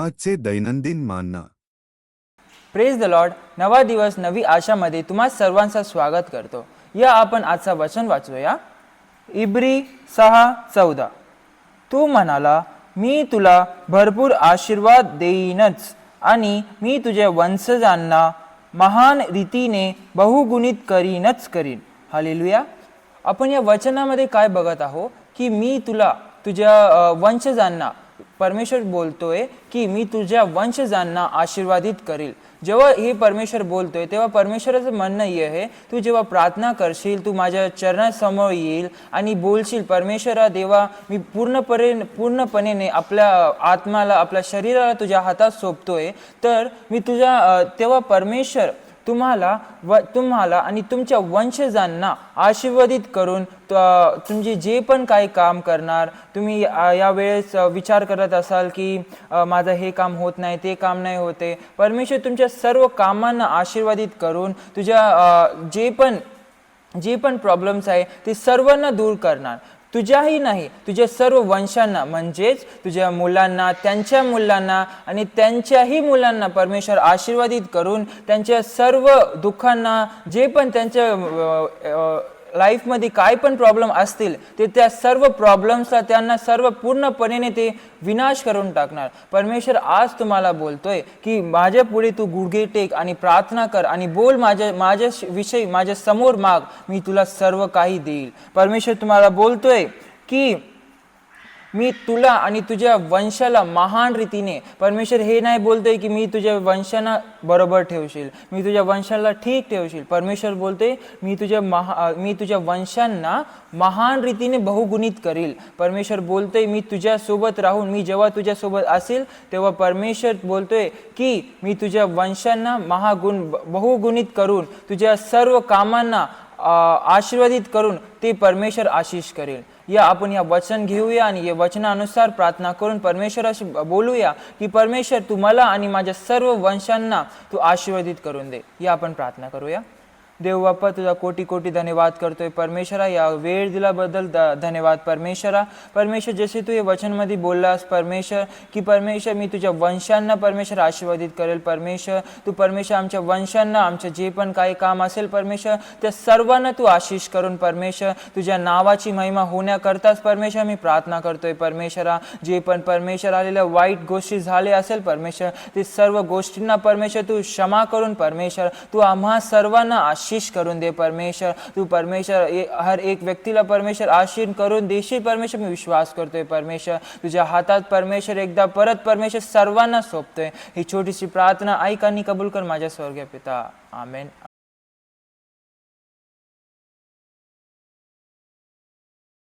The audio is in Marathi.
आजचे दैनंदिन मानना. Praise the Lord. नवा दिवस नवी आशामध्ये तुम्हा सर्वांचं स्वागत करतो. या आपण आजचा वचन वाचूया. इब्री 6:14. तू म्हणाला, मी तुला भरपूर आशीर्वाद देईनच आणि मी तुझ्या वंशजांना महान रीतीने बहुगुणित करीनच करीन. हालेलुया. आपण या वचनामध्ये काय बघत आहोत की मी तुला तुझ्या वंशजांना, परमेश्वर बोलतोय की मी तुझ्या वंशजांना आशीर्वादित करील. जेव्हा हे परमेश्वर बोलतोय तेव्हा परमेश्वराचं म्हणणं हे आहे, तू जेव्हा प्रार्थना करशील, तू माझ्या चरणासमोर येईल आणि बोलशील, परमेश्वरा देवा, मी पूर्णपणे आपल्या आत्म्याला, आपल्या शरीराला तुझ्या हातात सोपतोय, तर मी तुझ्या तेव्हा परमेश्वर तुम्हाला आणि तुमच्या वंशजांना आशीर्वादित करून तुमचे जे पण काही काम करणार, तुम्ही यावेळेस विचार करत असाल की माझं हे काम होत नाही, ते काम नाही होते, परमेश्वर तुमच्या सर्व कामांना आशीर्वादित करून तुझ्या जे पण प्रॉब्लेम्स आहे ते सर्वांना दूर करणार. तुझ्याही नाही, तुझ्या सर्व वंशांना, म्हणजेच तुझ्या मुलांना, त्यांच्या मुलांना आणि त्यांच्याही मुलांना परमेश्वर आशीर्वादित करून त्यांच्या सर्व दुःखांना, जे पण त्यांच्या लाईफमध्ये काय पण प्रॉब्लेम असतील ते त्या सर्व प्रॉब्लेम्सला त्यांना सर्व पूर्णपणे ते विनाश करून टाकणार. परमेश्वर आज तुम्हाला बोलतोय की माझ्या पुढे तू गुडघे टेक आणि प्रार्थना कर आणि बोल, माझ्या विषयी माझ्या समोर माग, मी तुला सर्व काही देईल. परमेश्वर तुम्हाला बोलतोय की मी तुला आणि तुझ्या वंशाला महान रीतीने, परमेश्वर हे नाही बोलतोय की मी तुझ्या वंशांना बरोबर ठेवशील, मी तुझ्या वंशाला ठीक ठेवशील. परमेश्वर बोलतोय मी तुझ्या वंशांना महान रीतीने बहुगुणित करील. परमेश्वर बोलतोय मी तुझ्यासोबत राहून, मी जेव्हा तुझ्यासोबत असेल तेव्हा परमेश्वर बोलतोय की मी तुझ्या वंशांना बहुगुणित करून तुझ्या सर्व कामांना आशीर्वादित करून ते परमेश्वर आशीष करेल. या आपण या वचन घेऊया आणि या वचनानुसार प्रार्थना करून परमेश्वराशी बोलूया की परमेश्वर तू मला आणि माझ्या सर्व वंशांना तू आशीर्वादित करून दे. या आपण प्रार्थना करूया. देव बाप्पा, तुझा कोटी कोटी धन्यवाद करतोय परमेश्वरा, या वेळ दिल्याबद्दल धन्यवाद परमेश्वरा. परमेश्वर, जसे तू या वचनमध्ये बोललास परमेश्वर की परमेश्वर मी तुझ्या वंशांना परमेश्वर आशीर्वादित करेल. परमेश्वर तू परमेश्वर आमच्या वंशांना, आमचं जे पण काही काम असेल परमेश्वर त्या सर्वांना तू आशीष करून परमेश्वर तुझ्या नावाची महिमा होण्याकरताच परमेश्वर मी प्रार्थना करतोय. परमेश्वरा, जे पण परमेश्वर आलेल्या वाईट गोष्टी झाले असेल परमेश्वर ते सर्व गोष्टींना परमेश्वर तू क्षमा करून परमेश्वर तू आम्हा सर्वांना आशीष करून दे. परमेश्वर तू परमेश्वर हर एक व्यक्तीला परमेश्वर आशीष करून देशील परमेश्वर, मी विश्वास करतोय. परमेश्वर तुझ्या हातात परमेश्वर एकदा परत परमेश्वर सर्वांना सोपतोय. ही छोटीशी प्रार्थना ऐक आणि कबूल कर माझ्या स्वर्गीय पिता. आमेन.